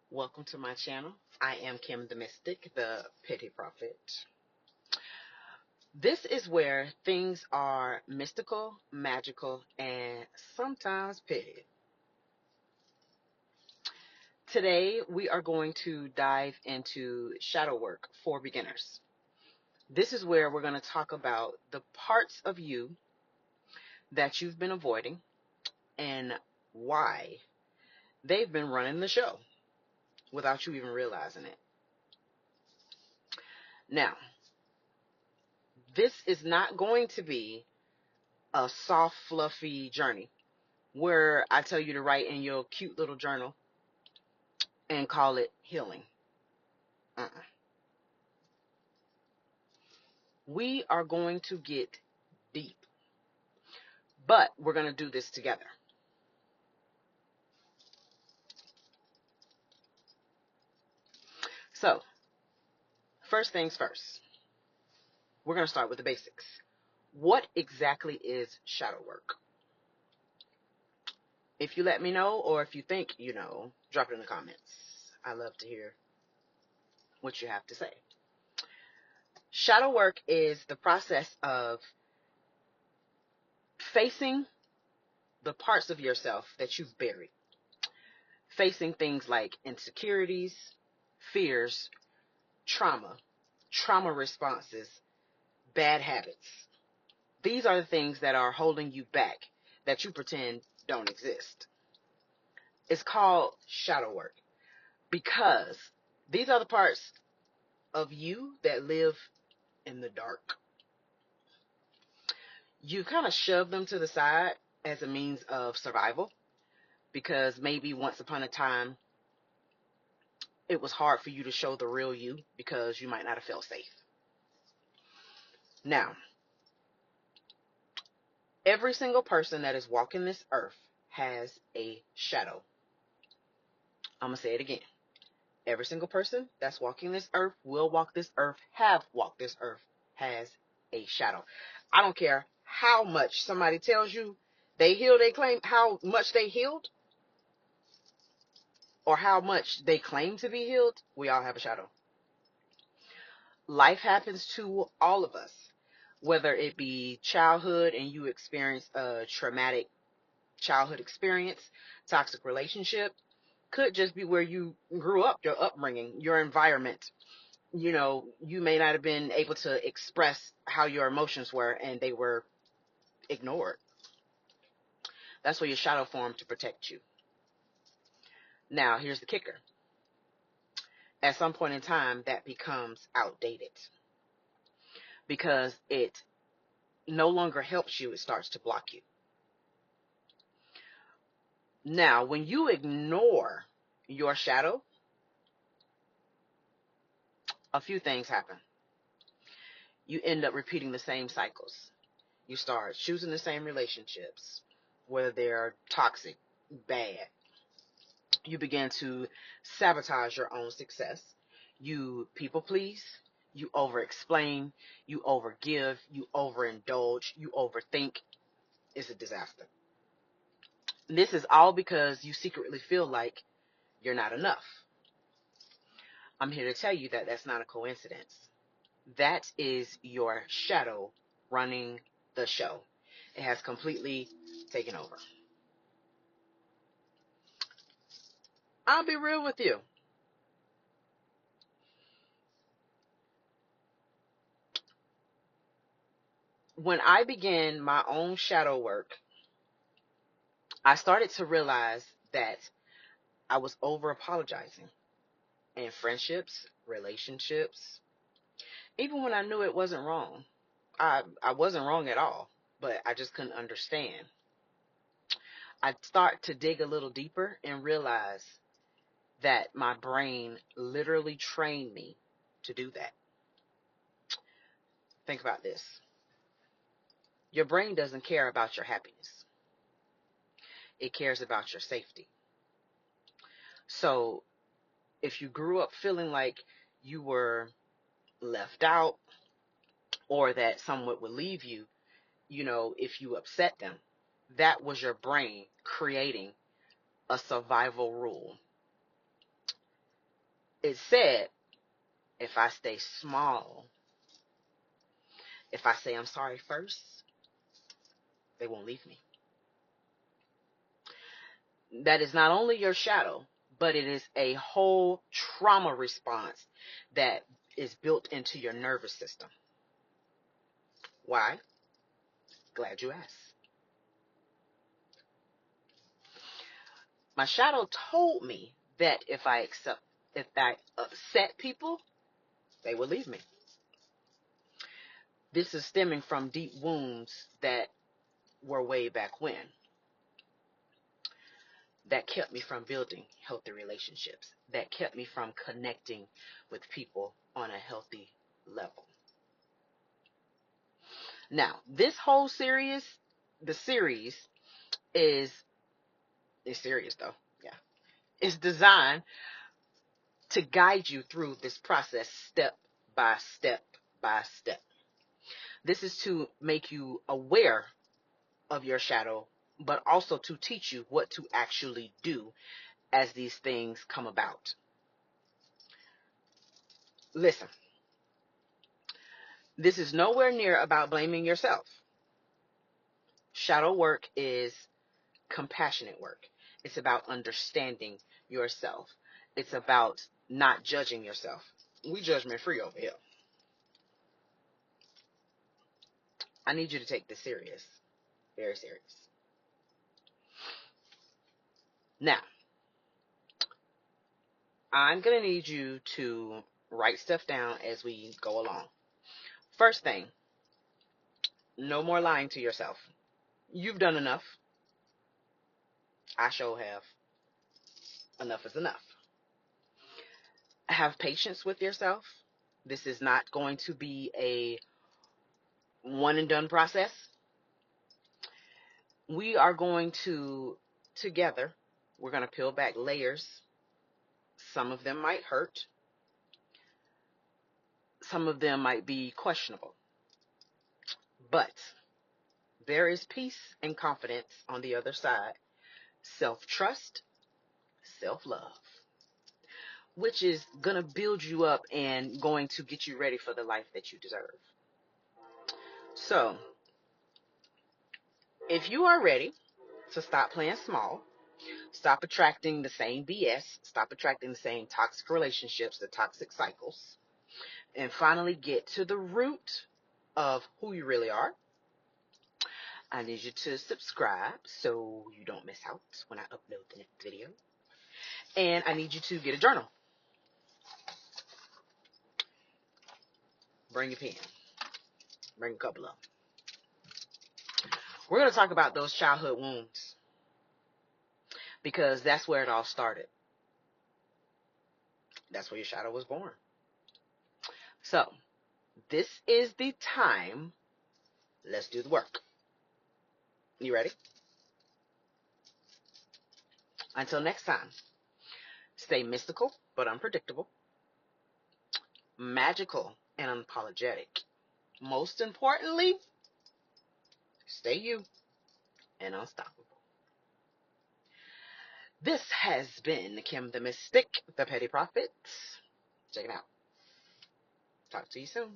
Welcome to my channel. I am Kim the Mystic, the Petty Prophet. This is where things are mystical, magical, and sometimes petty. Today, we are going to dive into shadow work for beginners. This is where we're going to talk about the parts of you that you've been avoiding and why they've been running the show without you even realizing it. Now, this is not going to be a soft, fluffy journey where I tell you to write in your cute little journal and call it healing. Uh-uh. We are going to get deep, but we're going to do this together. So, first things first, we're going to start with the basics. What exactly is shadow work? If you let me know, or if you think you know, drop it in the comments. I love to hear what you have to say. Shadow work is the process of facing the parts of yourself that you've buried, facing things like insecurities, fears, trauma responses, bad habits. These are the things that are holding you back that you pretend don't exist. It's called shadow work because these are the parts of you that live in the dark. You kind of shove them to the side as a means of survival because maybe once upon a time it was hard for you to show the real you because you might not have felt safe. Now, every single person that is walking this earth has a shadow. I'm going to say it again. Every single person that's walking this earth, will walk this earth, have walked this earth, has a shadow. I don't care how much somebody tells you they healed, they claim how much they healed, or how much they claim to be healed, we all have a shadow. Life happens to all of us, whether it be childhood and you experience a traumatic childhood experience, toxic relationship, could just be where you grew up, your upbringing, your environment. You may not have been able to express how your emotions were and they were ignored. That's where your shadow formed to protect you. Now, here's the kicker. At some point in time, that becomes outdated because it no longer helps you, it starts to block you. Now, when you ignore your shadow, a few things happen. You end up repeating the same cycles. You start choosing the same relationships, whether they're toxic, bad. You begin to sabotage your own success. You people please. You over explain. You overgive. You overindulge. You overthink. It's a disaster. This is all because you secretly feel like you're not enough. I'm here to tell you that that's not a coincidence. That is your shadow running the show. It has completely taken over. I'll be real with you. When I began my own shadow work, I started to realize that I was over apologizing in friendships, relationships, even when I knew it wasn't wrong. I wasn't wrong at all, but I just couldn't understand. I'd start to dig a little deeper and realize that my brain literally trained me to do that. Think about this. Your brain doesn't care about your happiness. It cares about your safety. So if you grew up feeling like you were left out or that someone would leave you, if you upset them, that was your brain creating a survival rule. It said, if I stay small, if I say I'm sorry first, they won't leave me. That is not only your shadow, but it is a whole trauma response that is built into your nervous system. Why? Glad you asked. My shadow told me that if I upset people, they would leave me. This is stemming from deep wounds that were way back when, that kept me from building healthy relationships, that kept me from connecting with people on a healthy level. Now, this whole series, the series is serious though, yeah. It's designed to guide you through this process step by step by step. This is to make you aware of your shadow, but also to teach you what to actually do as these things come about. Listen, this is nowhere near about blaming yourself. Shadow work is compassionate work. It's about understanding yourself. It's about not judging yourself. We judgment free over here. I need you to take this serious. Very serious. Now, I'm going to need you to write stuff down as we go along. First thing, no more lying to yourself. You've done enough. I sure have. Enough is enough. Have patience with yourself. This is not going to be a one and done process. We are going to, together, we're going to peel back layers. Some of them might hurt. Some of them might be questionable. But there is peace and confidence on the other side. Self-trust, self-love, which is going to build you up and going to get you ready for the life that you deserve. So, if you are ready to stop playing small, stop attracting the same BS, stop attracting the same toxic relationships, the toxic cycles, and finally get to the root of who you really are, I need you to subscribe so you don't miss out when I upload the next video. And I need you to get a journal. Bring your pen. Bring a couple of them. We're going to talk about those childhood wounds, because that's where it all started. That's where your shadow was born. So, this is the time. Let's do the work. You ready? Until next time, stay mystical but unpredictable, magical and unapologetic. Most importantly, stay you and unstoppable. This has been Kim the Mystic, the Petty Prophet. Check it out. Talk to you soon.